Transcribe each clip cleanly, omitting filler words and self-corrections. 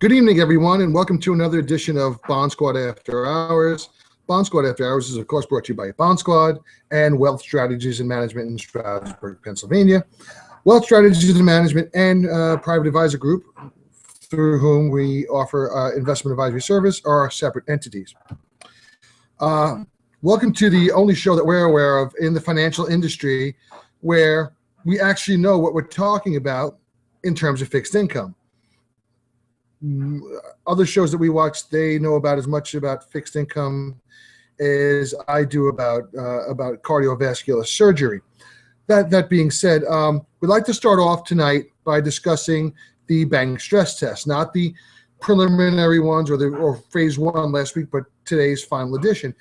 Good evening, everyone, and welcome to another edition of Bond Squad After Hours. Bond Squad After Hours is, of course, brought to you by Bond Squad and Wealth Strategies and Management in Stroudsburg, Pennsylvania. Wealth Strategies and Management and Private Advisor Group, through whom we offer investment advisory service, are separate entities. Welcome to the only show that we're aware of in the financial industry where we actually know what we're talking about in terms of fixed income. Other shows that we watch, they know about as much about fixed income as I do about cardiovascular surgery. That being said, we'd like to start off tonight by discussing the bank stress test, not the preliminary ones or phase one last week, but today's final edition.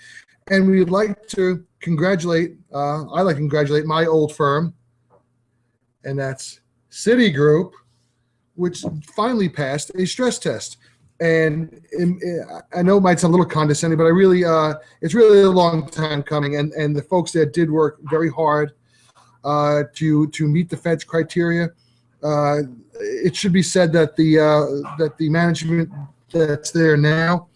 And we'd like to congratulate, I'd like to congratulate my old firm, and that's Citigroup, which finally passed a stress test. And I know it might sound a little condescending, but it's really a long time coming. And the folks there did work very hard to meet the Fed's criteria. It should be said that the management that's there now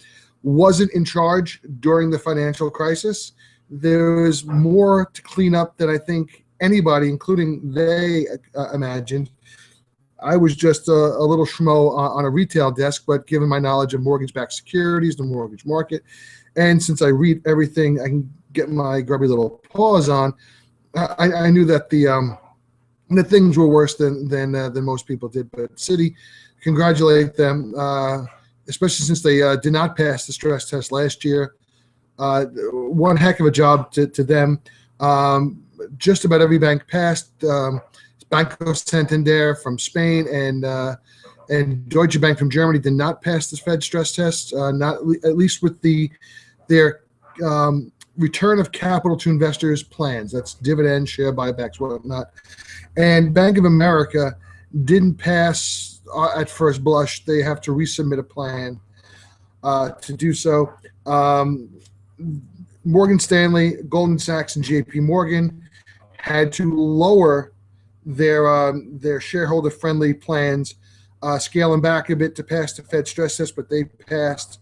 wasn't in charge during the financial crisis. There was more to clean up than I think anybody, including they, imagined. I was just a little schmo on a retail desk, but given my knowledge of mortgage-backed securities, the mortgage market, and since I read everything I can get my grubby little paws on, I knew that the things were worse than most people did. But Citi, congratulate them, especially since they did not pass the stress test last year. One heck of a job to them. Just about every bank passed. Banco Santander from Spain and Deutsche Bank from Germany did not pass the Fed stress test, not at least with their return of capital to investors plans. That's dividends, share buybacks, whatnot. And Bank of America didn't pass at first blush. They have to resubmit a plan to do so. Morgan Stanley, Goldman Sachs, and JP Morgan had to lower their shareholder-friendly plans, scaling back a bit to pass the Fed stress test, but they passed,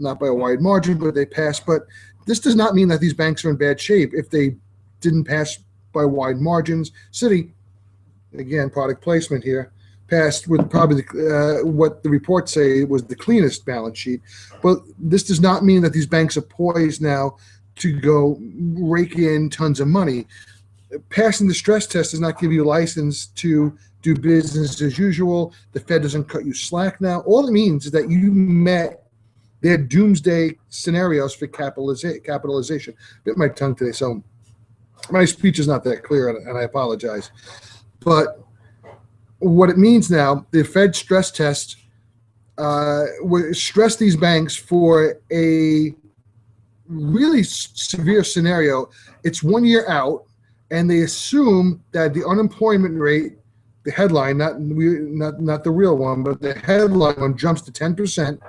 not by a wide margin, but they passed. But this does not mean that these banks are in bad shape if they didn't pass by wide margins. Citi, again, product placement here, passed with probably what the reports say was the cleanest balance sheet. But this does not mean that these banks are poised now to go rake in tons of money. Passing the stress test does not give you a license to do business as usual. The Fed doesn't cut you slack now. All it means is that you met their doomsday scenarios for capitalization. Bit my tongue today, so my speech is not that clear, and I apologize. But what it means now, the Fed stress test will stress these banks for a really severe scenario. It's 1 year out. And they assume that the unemployment rate, the headline, not the real one, but the headline one jumps to 10%,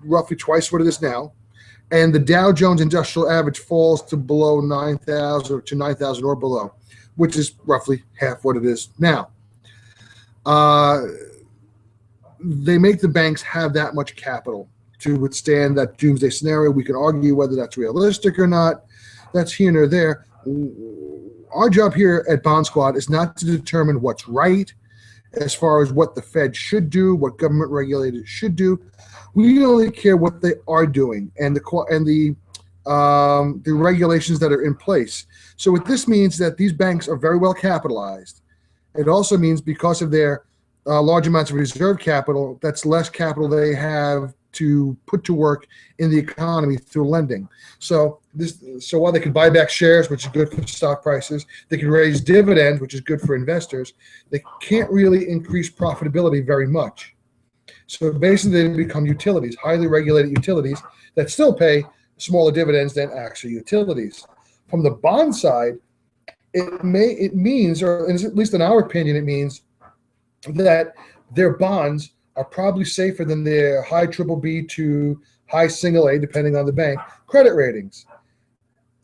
roughly twice what it is now. And the Dow Jones Industrial Average falls to below 9,000 or to 9,000 or below, which is roughly half what it is now. They make the banks have that much capital to withstand that doomsday scenario. We can argue whether that's realistic or not. That's here nor there. Our job here at Bond Squad is not to determine what's right as far as what the Fed should do, what government regulators should do. We only care what they are doing and the regulations that are in place. So what this means that these banks are very well capitalized. It also means because of their large amounts of reserve capital, that's less capital they have to put to work in the economy through lending. So while they can buy back shares, which is good for stock prices, they can raise dividends, which is good for investors, they can't really increase profitability very much. So basically they become utilities, highly regulated utilities that still pay smaller dividends than actual utilities. From the bond side, it means, or at least in our opinion, it means that their bonds are probably safer than their high BBB to high single A, depending on the bank, credit ratings.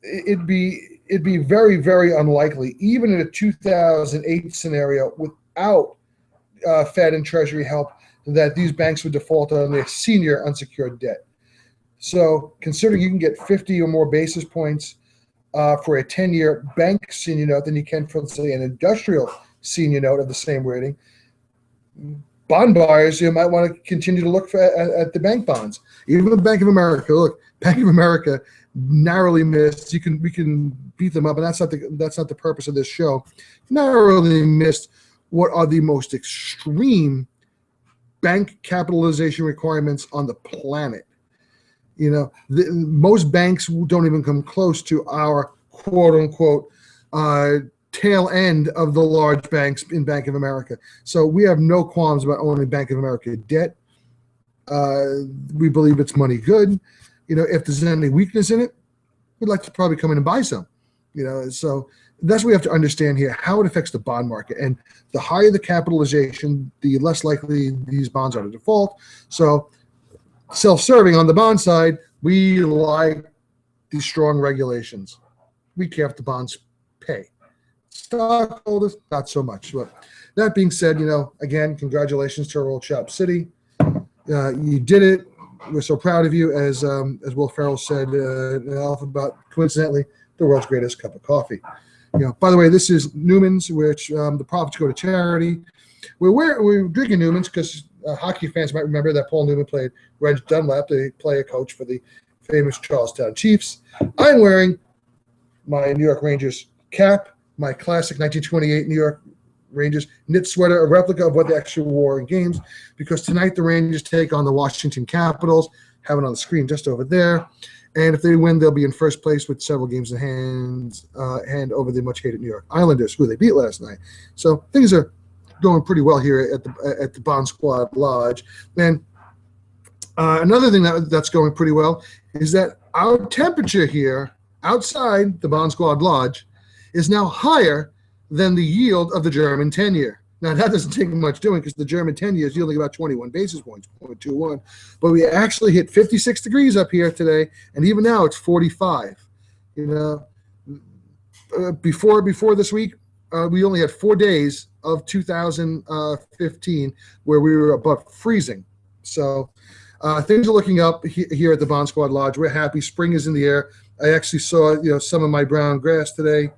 It'd be very, very unlikely, even in a 2008 scenario, without Fed and Treasury help that these banks would default on their senior unsecured debt. So considering you can get 50 or more basis points for a 10-year bank senior note than you can for, let's say, an industrial senior note of the same rating, bond buyers, you might want to continue to look at the bank bonds. Even the Bank of America. Look, Bank of America narrowly missed. We can beat them up, and that's not the purpose of this show. Narrowly missed what are the most extreme bank capitalization requirements on the planet. Most banks don't even come close to our quote unquote tail end of the large banks in Bank of America. So we have no qualms about owning Bank of America debt. We believe it's money good. If there's any weakness in it, we'd like to probably come in and buy some. So that's what we have to understand here, how it affects the bond market. And the higher the capitalization, the less likely these bonds are to default. So self-serving on the bond side, we like these strong regulations. We care if the bonds pay. Stockholders, not so much. But that being said, again, congratulations to our old shop city. You did it. We're so proud of you. As Will Ferrell said about coincidentally, the world's greatest cup of coffee. By the way, this is Newman's, which the profits go to charity. We're drinking Newman's because hockey fans might remember that Paul Newman played Reg Dunlap, the player coach for the famous Charlestown Chiefs. I'm wearing my New York Rangers cap, my classic 1928 New York Rangers knit sweater, a replica of what they actually wore in games, because tonight the Rangers take on the Washington Capitals. Have it on the screen just over there. And if they win, they'll be in first place with several games in hand over the much-hated New York Islanders, who they beat last night. So things are going pretty well here at the Bond Squad Lodge. And another thing that's going pretty well is that our temperature here outside the Bond Squad Lodge is now higher than the yield of the German 10-year. Now, that doesn't take much doing because the German 10-year is yielding about 21 basis points, 0.21. But we actually hit 56 degrees up here today, and even now it's 45. Before this week, we only had 4 days of 2015 where we were above freezing. So things are looking up here at the Bond Squad Lodge. We're happy. Spring is in the air. I actually saw some of my brown grass today.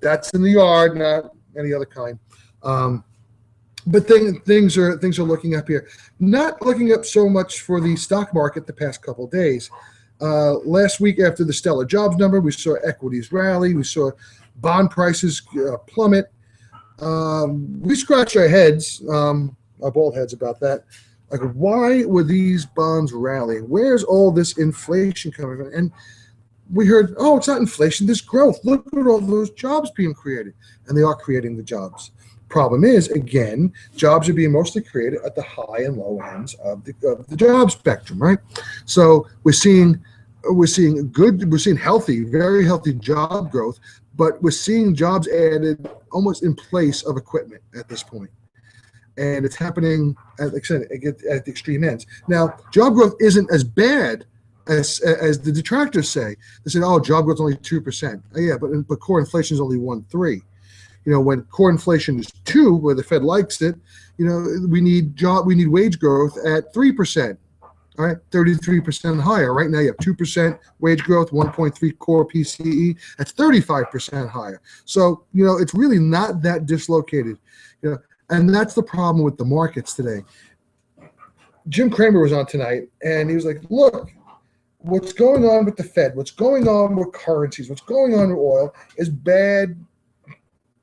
That's in the yard, not any other kind. But things are looking up here. Not looking up so much for the stock market the past couple of days. Last week after the stellar jobs number, we saw equities rally. We saw bond prices plummet. We scratched our heads, our bald heads about that. Like, why were these bonds rallying? Where's all this inflation coming from? And we heard, oh, it's not inflation, this growth. Look at all those jobs being created. And they are creating the jobs. Problem is, again, jobs are being mostly created at the high and low ends of the job spectrum, right? So we're seeing healthy, very healthy job growth, but we're seeing jobs added almost in place of equipment at this point. And it's happening, at the extreme ends. Now, job growth isn't as bad as the detractors say. They said, oh, job growth is only 2%. Yeah, but core inflation is only 1.3. When core inflation is 2, where the Fed likes it, we need wage growth at 3%. All right, 33% higher. Right now, you have 2% wage growth, 1.3 core PCE. That's 35% higher. So it's really not that dislocated. And that's the problem with the markets today. Jim Cramer was on tonight, and he was like, look, what's going on with the Fed, what's going on with currencies, what's going on with oil is bad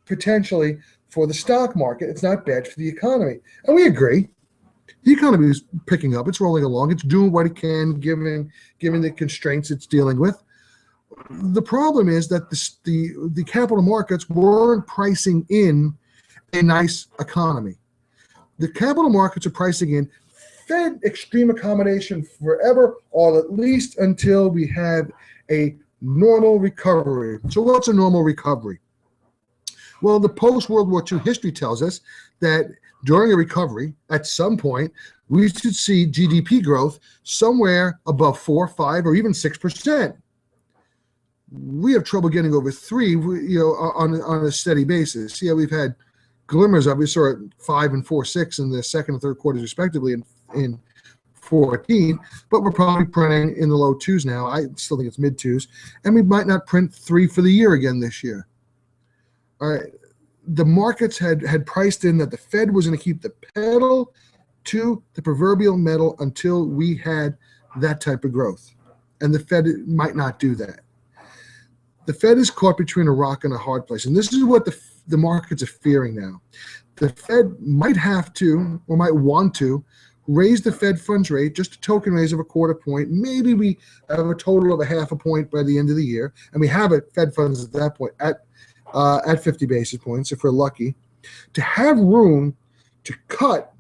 potentially for the stock market. It's not bad for the economy. And we agree. The economy is picking up. It's rolling along. It's doing what it can, given the constraints it's dealing with. The problem is that the capital markets weren't pricing in a nice economy. The capital markets are pricing in Fed extreme accommodation forever, or at least until we have a normal recovery. So what's a normal recovery? Well, the post-World War II history tells us that during a recovery, at some point, we should see GDP growth somewhere above 4, 5, or even 6%. We have trouble getting over 3, on a steady basis. Yeah, we've had glimmers of. We saw it 5 and 4.6 in the second and third quarters respectively in 14, but we're probably printing in the low twos now. I still think it's mid twos, and we might not print 3 for the year again this year. All right. The markets had priced in that the Fed was going to keep the pedal to the proverbial metal until we had that type of growth, and the Fed might not do that. The Fed is caught between a rock and a hard place, and this is what the markets are fearing now. The Fed might have to, or might want to, raise the Fed funds rate, just a token raise of a quarter point. Maybe we have a total of a half a point by the end of the year, and we have it Fed funds at that point at 50 basis points if we're lucky, to have room to cut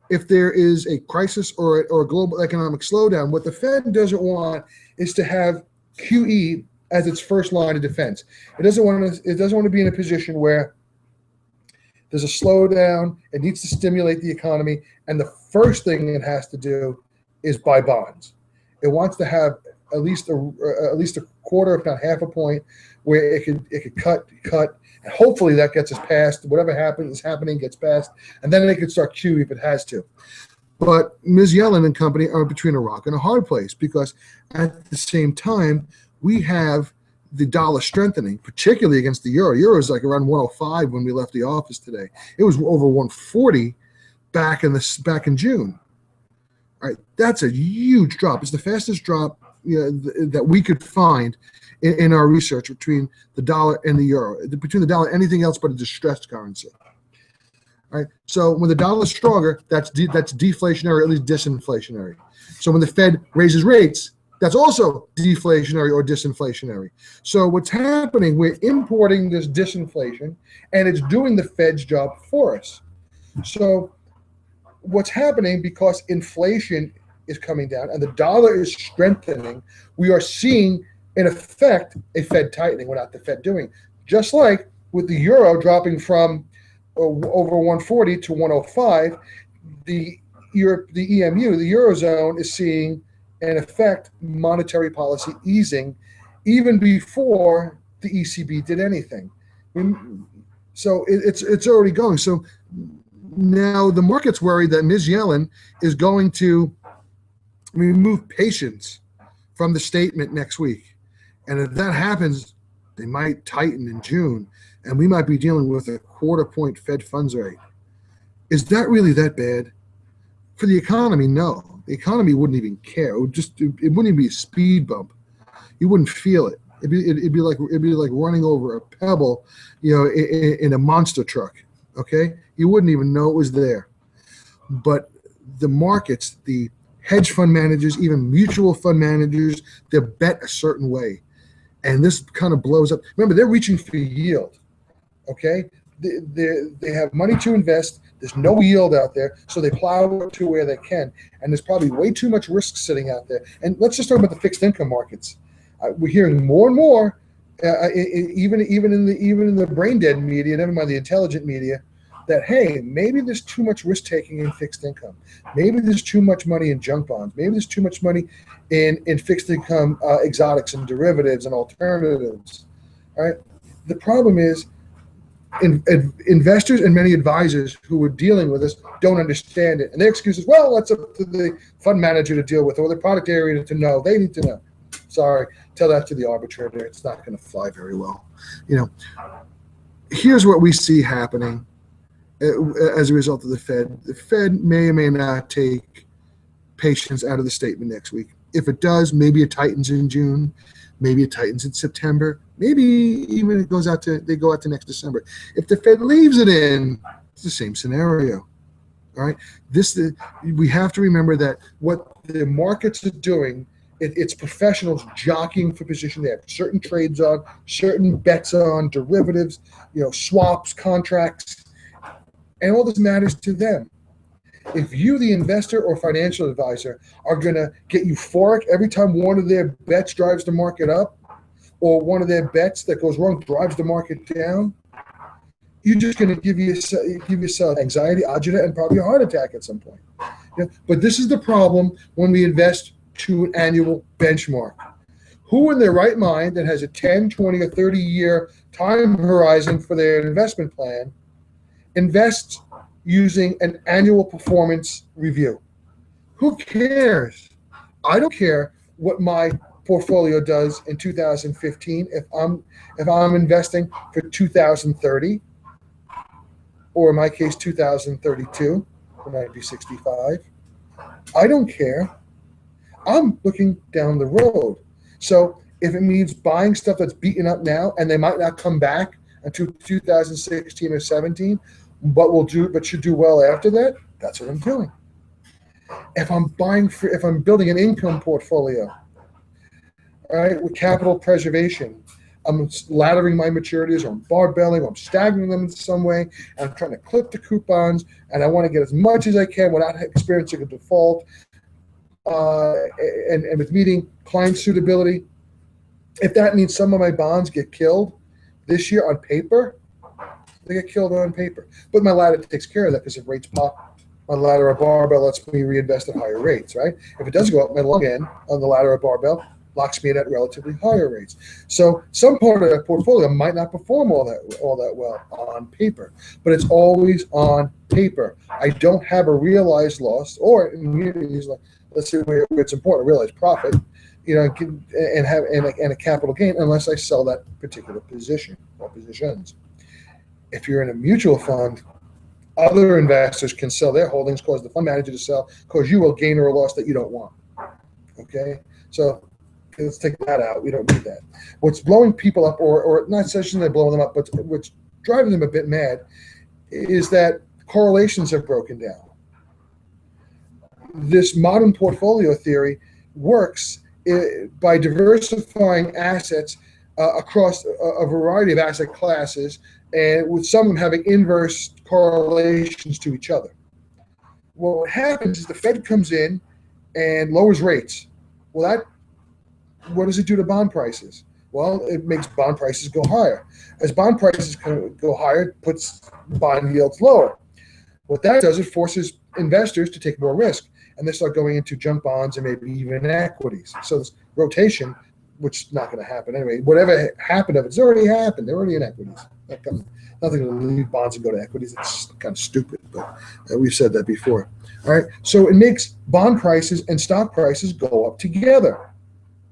if there is a crisis or a global economic slowdown. What the Fed doesn't want is to have QE as its first line of defense. It doesn't want to be in a position where there's a slowdown, it needs to stimulate the economy, and the first thing it has to do is buy bonds. It wants to have at least a quarter, if not half a point, where it could cut, and hopefully that gets us past whatever is happening gets past, and then it could start QE if it has to. But Ms. Yellen and company are between a rock and a hard place, because at the same time we have the dollar strengthening, particularly against the euro. Euro is like around 105 when we left the office today. It was over 140 back in June. All right, that's a huge drop. It's the fastest drop that we could find in our research between the dollar and the euro, between the dollar and anything else but a distressed currency. All right, so when the dollar is stronger, that's deflationary, or at least disinflationary. So when the Fed raises rates, that's also deflationary or disinflationary. So what's happening, we're importing this disinflation, and it's doing the Fed's job for us. So what's happening, because inflation is coming down and the dollar is strengthening, we are seeing, in effect, a Fed tightening without the Fed doing. Just like with the euro dropping from over 140 to 105, the EMU, the Eurozone, is seeing, in effect, monetary policy easing even before the ECB did anything. So it's already going. So now the market's worried that Ms. Yellen is going to remove patience from the statement next week. And if that happens, they might tighten in June, and we might be dealing with a quarter point Fed funds rate. Is that really that bad? For the economy, no. The economy wouldn't even care. It wouldn't even be a speed bump. You wouldn't feel it. It'd be like running over a pebble, in a monster truck. Okay, you wouldn't even know it was there. But the markets, the hedge fund managers, even mutual fund managers, they're bet a certain way, and this kind of blows up. Remember, they're reaching for yield. Okay, they have money to invest. There's no yield out there, so they plow to where they can, and there's probably way too much risk sitting out there. And let's just talk about the fixed income markets. We're hearing more and more, even in the brain dead media, never mind the intelligent media, that hey, maybe there's too much risk taking in fixed income. Maybe there's too much money in junk bonds. Maybe there's too much money in fixed income exotics and derivatives and alternatives. All right. The problem is, investors and many advisors who are dealing with this don't understand it, and their excuse is, well, that's up to the fund manager to deal with, or the product area to know. They need to know. Sorry, tell that to the arbitrator. It's not going to fly very well. Here's what we see happening as a result of the Fed. The Fed may or may not take patience out of the statement next week. If it does, maybe it tightens in June, maybe it tightens in September, maybe even they go out to next December. If the Fed leaves it in, it's the same scenario. All right. We have to remember that what the markets are doing, it's professionals jockeying for position. They have certain trades on, certain bets on, derivatives, swaps, contracts, and all this matters to them. If you, the investor or financial advisor, are going to get euphoric every time one of their bets drives the market up, or one of their bets that goes wrong drives the market down, you're just going to give yourself anxiety, agita, and probably a heart attack at some point. But this is the problem when we invest to an annual benchmark. Who in their right mind that has a 10, 20, or 30-year time horizon for their investment plan invest using an annual performance review. Who cares? I don't care what my portfolio does in 2015 if I'm investing for 2030, or in my case 2032, it might be 65. I don't care. I'm looking down the road. So if it means buying stuff that's beaten up now and they might not come back until 2016 or 17, but should do well after that, that's what I'm doing. If I'm building an income portfolio, all right, with capital preservation, I'm laddering my maturities, or I'm barbelling, or I'm staggering them in some way, and I'm trying to clip the coupons, and I want to get as much as I can without experiencing a default, and with meeting client suitability. If that means some of my bonds get killed this year on paper, they get killed on paper. But my ladder takes care of that, because if rates pop, my ladder or barbell lets me reinvest at higher rates, right? If it does go up, my long end on the ladder or barbell locks me in at relatively higher rates. So some part of that portfolio might not perform all that well on paper, but it's always on paper. I don't have a realized loss, or in communities, let's say where it's important, realized profit, and a capital gain, unless I sell that particular position or positions. If you're in a mutual fund, other investors can sell their holdings, cause the fund manager to sell, cause you a gain or a loss that you don't want. Okay, so let's take that out. We don't need that. What's blowing people up, or not necessarily blowing them up, but what's driving them a bit mad, is that correlations have broken down. This modern portfolio theory works by diversifying assets across a variety of asset classes, and with some of them having inverse correlations to each other. Well, what happens is the Fed comes in and lowers rates. Well, what does it do to bond prices? Well, it makes bond prices go higher. As bond prices go higher, it puts bond yields lower. What that does, it forces investors to take more risk, and they start going into junk bonds and maybe even equities. So this rotation, which is not going to happen anyway. Whatever happened it's already happened. They're already in equities. Nothing to leave bonds and go to equities. It's kind of stupid, but we've said that before. All right, so it makes bond prices and stock prices go up together.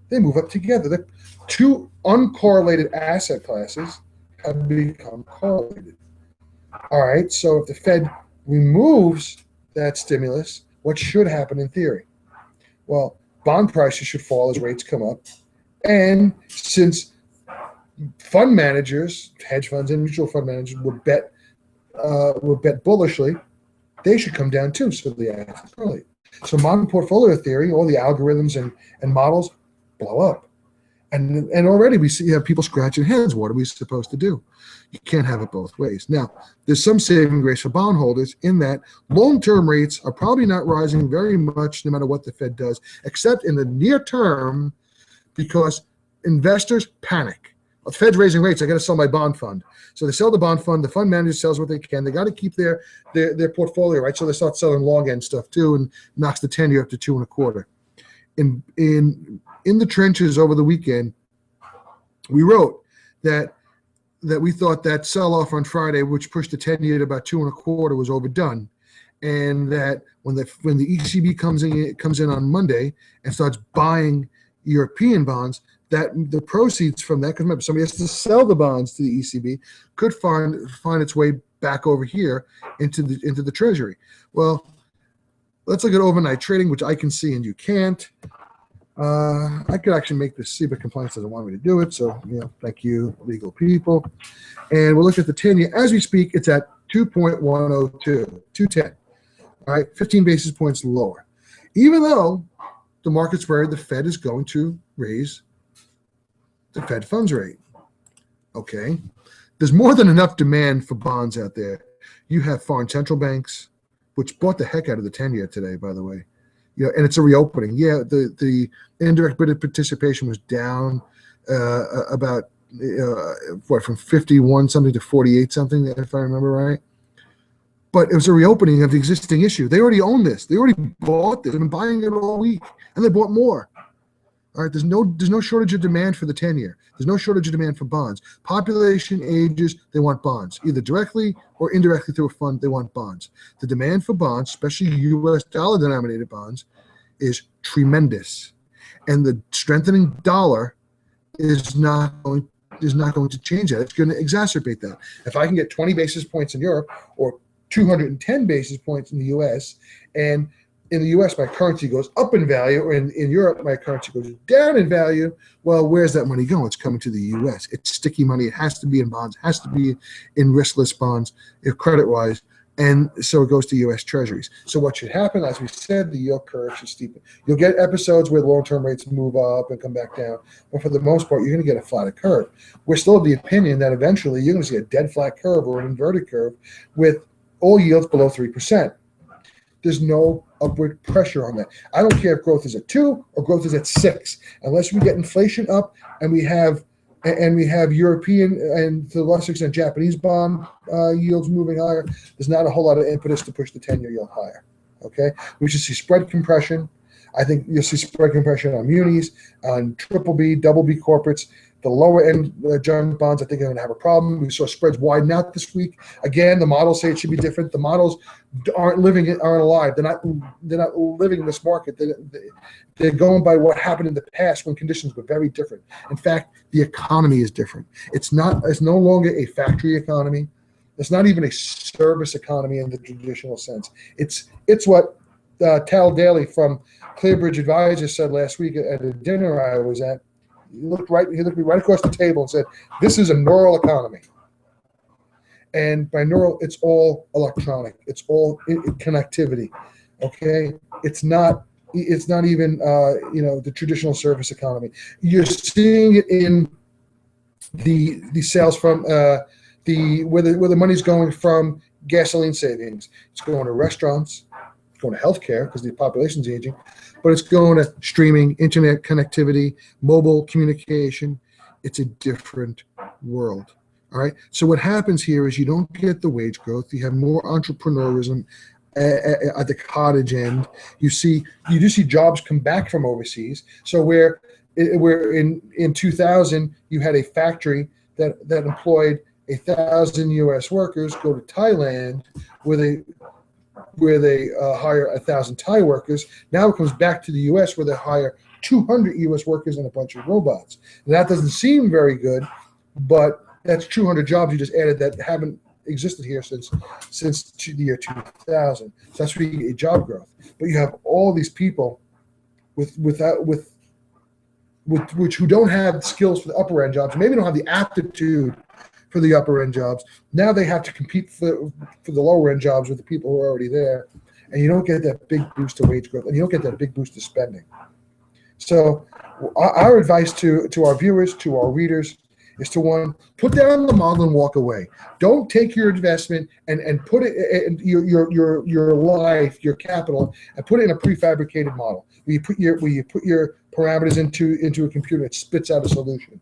They move up together. The two uncorrelated asset classes have become correlated. All right, so if the Fed removes that stimulus, what should happen in theory? Well, bond prices should fall as rates come up. And since fund managers, hedge funds and mutual fund managers would bet bullishly, they should come down too, so the assets correlate. So modern portfolio theory, all the algorithms and models blow up. And already we have people scratching heads. What are we supposed to do? You can't have it both ways. Now, there's some saving grace for bondholders in that long-term rates are probably not rising very much no matter what the Fed does, except in the near term, because investors panic. The Fed's raising rates. I got to sell my bond fund. So they sell the bond fund. The fund manager sells what they can. They got to keep their portfolio, right? So they start selling long end stuff too, and knocks the 10-year up to 2.25. In the trenches over the weekend, we wrote that we thought that sell-off on Friday, which pushed the 10-year to about 2.25, was overdone, and that when the ECB comes in on Monday and starts buying European bonds, that the proceeds from that, because remember, somebody has to sell the bonds to the ECB, could find its way back over here into the Treasury. Well, let's look at overnight trading, which I can see and you can't. I could actually make this see, but compliance doesn't want me to do it. So, thank you, legal people. And we'll look at the 10-year. As we speak, it's at 2.102, 210. All right, 15 basis points lower. Even though the market's worried the Fed is going to raise the Fed funds rate. Okay. There's more than enough demand for bonds out there. You have foreign central banks, which bought the heck out of the 10-year today, by the way. And it's a reopening. Yeah, the indirect bid participation was down about from 51 something to 48 something, if I remember right. But it was a reopening of the existing issue. They already own this. They already bought this. They've been buying it all week, and they bought more. All right, there's no shortage of demand for the 10-year. There's no shortage of demand for bonds. Population ages, they want bonds, either directly or indirectly through a fund. They want bonds. The demand for bonds, especially U.S. dollar denominated bonds, is tremendous, and the strengthening dollar is not going to change that. It's going to exacerbate that. If I can get 20 basis points in Europe or 210 basis points in the U.S. and in the U.S., my currency goes up in value, or in Europe, my currency goes down in value. Well, where's that money going? It's coming to the U.S. It's sticky money. It has to be in bonds. It has to be in riskless bonds, if credit-wise. And so it goes to U.S. Treasuries. So what should happen, as we said, the yield curve should steepen. You'll get episodes where long-term rates move up and come back down. But for the most part, you're going to get a flatter curve. We're still of the opinion that eventually you're going to see a dead flat curve or an inverted curve with all yields below 3%. There's no upward pressure on that. I don't care if growth is at 2 or growth is at 6, unless we get inflation up and we have European and to a lesser extent Japanese bond yields moving higher. There's not a whole lot of impetus to push the 10-year yield higher. Okay, we should see spread compression. I think you'll see spread compression on munis, on triple B, double B corporates. The lower end junk bonds, I think, are going to have a problem. We saw spreads widen out this week. Again, the models say it should be different. The models aren't alive. They're not living in this market. They're going by what happened in the past when conditions were very different. In fact, the economy is different. It's no longer a factory economy. It's not even a service economy in the traditional sense. It's what Tal Daly from Clearbridge Advisors said last week at a dinner I was at. He looked me right across the table and said, "This is a neural economy." And by neural, it's all electronic. It's all connectivity. Okay, it's not even the traditional service economy. You're seeing it in the sales from where the money's going from gasoline savings. It's going to restaurants. It's going to healthcare because the population's aging. But it's going to streaming, internet connectivity, mobile communication. It's a different world. All right. So what happens here is you don't get the wage growth. You have more entrepreneurism at the cottage end. You do see jobs come back from overseas. So where in 2000 you had a factory that employed 1,000 U.S. workers go to Thailand where they hire 1,000 Thai workers. Now it comes back to the U.S. where they hire 200 U.S. workers and a bunch of robots. And that doesn't seem very good, but that's 200 jobs you just added that haven't existed here since the year 2000. So that's where you get job growth. But you have all these people with who don't have skills for the upper end jobs, maybe don't have the aptitude for the upper end jobs. Now they have to compete for the lower end jobs with the people who are already there, and you don't get that big boost to wage growth, and you don't get that big boost to spending. So our advice to our viewers, to our readers, is to, one, put down the model and walk away. Don't take your investment and put it in your life, your capital, and put it in a prefabricated model where you put your parameters into a computer. It spits out a solution.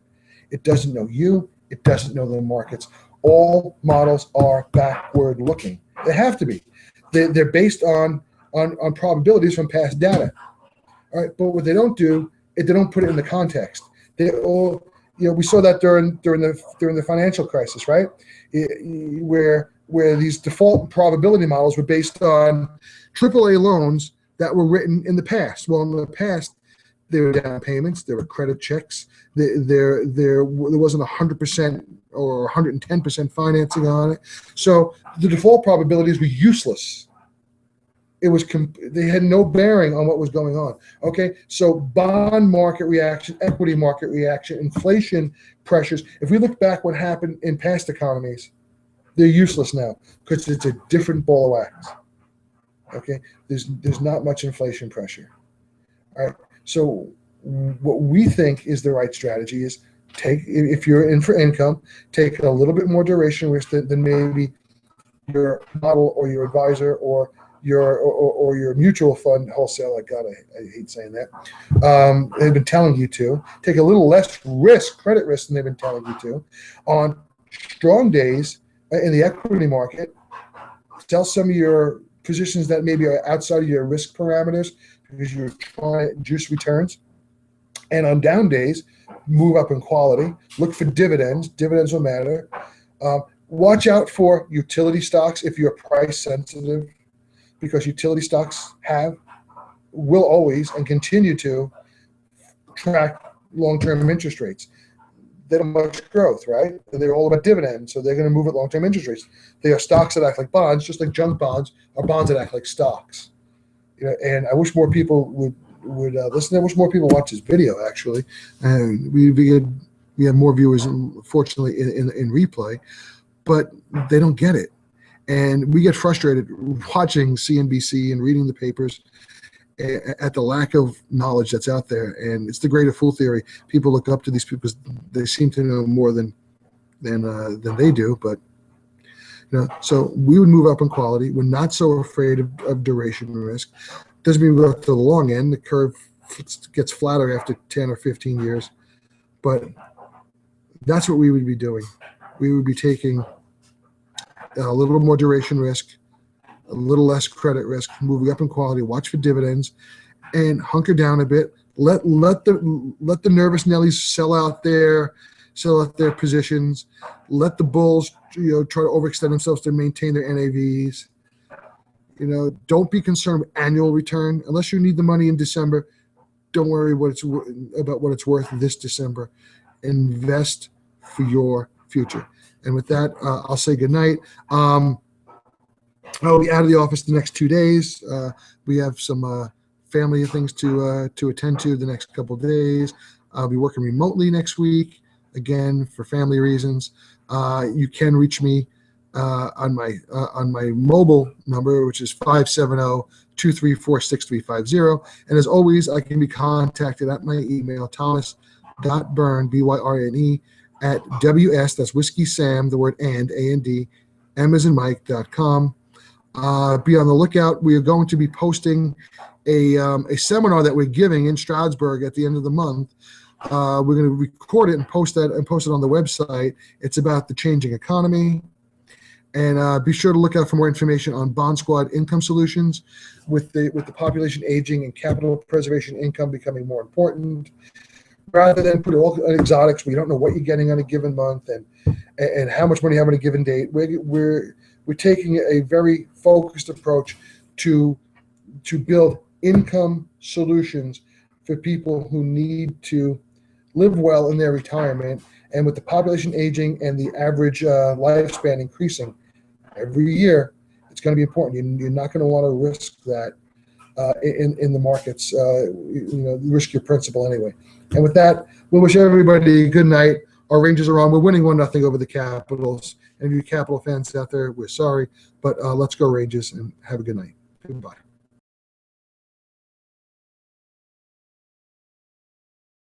It doesn't know you. It doesn't know the markets. All models are backward looking. They have to be. They're based on probabilities from past data. All right, but what they don't do is they don't put it in the context. They all, we saw that during the financial crisis, right? Where these default probability models were based on AAA loans that were written in the past. Well, in the past, there were down payments, there were credit checks, there wasn't 100% or 110% financing on it. So the default probabilities were useless. They had no bearing on what was going on. Okay, so bond market reaction, equity market reaction, inflation pressures. If we look back what happened in past economies, they're useless now because it's a different ball of wax. Okay, there's not much inflation pressure. All right, so what we think is the right strategy is if you're in for income, take a little bit more duration risk than maybe your model or your advisor or your mutual fund wholesaler. God, I hate saying that. They've been telling you to take a little less credit risk than they've been telling you to. On strong days in the equity market, sell some of your positions that maybe are outside of your risk parameters because you're trying to juice returns. And on down days, move up in quality. Look for dividends. Dividends will matter. Watch out for utility stocks if you're price sensitive, because utility stocks will always and continue to track long-term interest rates. They don't have much growth, right? They're all about dividends, so they're going to move at long-term interest rates. They are stocks that act like bonds, just like junk bonds are bonds that act like stocks. And I wish more people would listen. I wish more people watch this video. Actually, and we have more viewers, unfortunately, in replay, but they don't get it, and we get frustrated watching CNBC and reading the papers at the lack of knowledge that's out there. And it's the greater fool theory. People look up to these people because they seem to know more than they do. But so we would move up in quality. We're not so afraid of duration risk. Doesn't mean we go to the long end. The curve gets flatter after 10 or 15 years. But that's what we would be doing. We would be taking a little more duration risk, a little less credit risk, moving up in quality, watch for dividends, and hunker down a bit. Let the nervous Nellies sell out their positions. Let the bulls try to overextend themselves to maintain their NAVs. Don't be concerned with annual return unless you need the money in December. Don't worry about what it's worth this December. Invest for your future. And with that, I'll say good night. I'll be out of the office the next 2 days. We have some family things to attend to the next couple of days. I'll be working remotely next week, again, for family reasons. You can reach me on my mobile number, which is 570-234-6350. And as always, I can be contacted at my email, thomas.byrne, BYRNE, at WS, that's Whiskey Sam, the word A&D, M as in Mike.com. Be on the lookout. We are going to be posting a seminar that we're giving in Stroudsburg at the end of the month. We're going to record it and post it on the website. It's about the changing economy. And be sure to look out for more information on Bond Squad income solutions with the population aging and capital preservation income becoming more important. Rather than put all exotics, we don't know what you're getting on a given month and how much money you have on a given date. We're taking a very focused approach to build income solutions for people who need to live well in their retirement. And with the population aging and the average lifespan increasing every year, it's going to be important. You're not going to want to risk that in the markets. Risk your principal anyway. And with that, we'll wish everybody a good night. Our Rangers are on. We're winning 1-0 over the Capitals. And if you Capital fans out there, we're sorry. But let's go Rangers and have a good night. Goodbye.